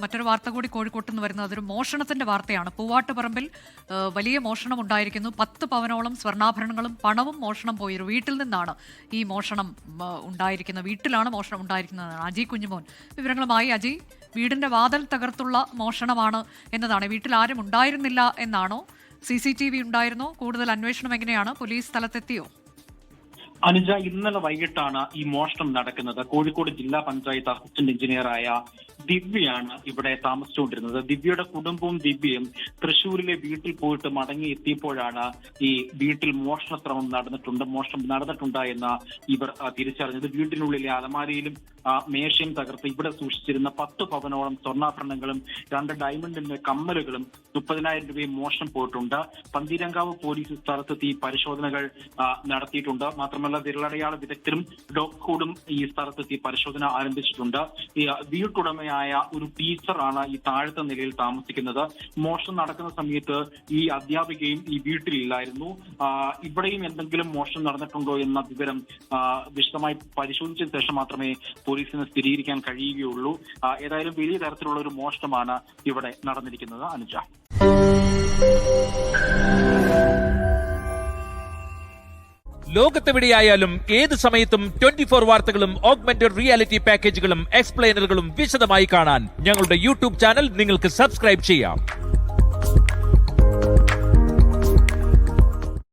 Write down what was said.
മറ്റൊരു വാർത്ത കൂടി കോഴിക്കോട്ട് നിന്ന് വരുന്നത് അതൊരു മോഷണത്തിന്റെ വാർത്തയാണ്. പൂവാട്ടുപറമ്പിൽ വലിയ മോഷണം ഉണ്ടായിരിക്കുന്നു. 10 പവനോളം സ്വർണ്ണാഭരണങ്ങളും പണവും മോഷണം പോയി. വീട്ടിൽ നിന്നാണ് ഈ മോഷണം ഉണ്ടായിരിക്കുന്നത്. വീട്ടിലാണ് മോഷണം ഉണ്ടായിരിക്കുന്നത്. അജി കുഞ്ഞുമോൻ വിവരങ്ങളുമായി. അജി, വീടിന്റെ വാതിൽ തകർത്തുള്ള മോഷണമാണ് എന്നതാണ്. വീട്ടിൽ ആരും ഉണ്ടായിരുന്നില്ല എന്നാണോ? CCTV ഉണ്ടായിരുന്നോ? കൂടുതൽ അന്വേഷണം എങ്ങനെയാണ്? പോലീസ് സ്ഥലത്തെത്തിയോ? അനുജ, ഇന്നലെ വൈകിട്ടാണ് ഈ മോഷണം നടക്കുന്നത്. കോഴിക്കോട് ജില്ലാ പഞ്ചായത്ത് അസിസ്റ്റന്റ് എഞ്ചിനീയറായ ദിവ്യയാണ് ഇവിടെ താമസിച്ചുകൊണ്ടിരുന്നത്. ദിവ്യയുടെ കുടുംബവും ദിവ്യയും തൃശ്ശൂരിലെ വീട്ടിൽ പോയിട്ട് മടങ്ങി എത്തിയപ്പോഴാണ് ഈ വീട്ടിൽ മോഷണം നടന്നിട്ടുണ്ട് എന്ന് ഇവർ തിരിച്ചറിഞ്ഞത്. വീട്ടിനുള്ളിലെ അലമാരയിലും മേശയും തകർത്ത് ഇവിടെ സൂക്ഷിച്ചിരുന്ന 10 പവനോളം സ്വർണ്ണാഭരണങ്ങളും 2 ഡയമണ്ടിന്റെ കമ്മലുകളും 30,000 രൂപയും മോഷണം പോയിട്ടുണ്ട്. പന്തീരങ്കാവ് പോലീസ് സ്ഥലത്തെത്തി പരിശോധനകൾ നടത്തിയിട്ടുണ്ട്. മാത്രമല്ല, വിരലടയാള വിദഗ്ധരും ഡോഗ്സ്ക്വാഡും ഈ സ്ഥലത്തെത്തി പരിശോധന ആരംഭിച്ചിട്ടുണ്ട്. ഈ വീട്ടുടമയായ ഒരു ടീച്ചറാണ് ഈ താഴത്തെ നിലയിൽ താമസിക്കുന്നത്. മോഷണം നടക്കുന്ന സമയത്ത് ഈ അധ്യാപികയും ഈ വീട്ടിലില്ലായിരുന്നു. ഇവിടെയും എന്തെങ്കിലും മോഷണം നടന്നിട്ടുണ്ടോ എന്ന വിവരം വിശദമായി പരിശോധിച്ച ശേഷം മാത്രമേ പോലീസിന് സ്ഥിരീകരിക്കാൻ കഴിയുകയുള്ളൂ. ഏതായാലും വലിയ തരത്തിലുള്ള ഒരു മോഷണമാണ് ഇവിടെ നടന്നിരിക്കുന്നത്. അനുജ, ലോകത്തെവിടെയായാലും ഏത് സമയത്തും 24 വാർത്തകളും ഓഗ്മെന്റഡ് റിയാലിറ്റി പാക്കേജുകളും എക്സ്പ്ലെയിനറുകളും വിശദമായി കാണാൻ ഞങ്ങളുടെ യൂട്യൂബ് ചാനൽ നിങ്ങൾക്ക് സബ്സ്ക്രൈബ് ചെയ്യാം.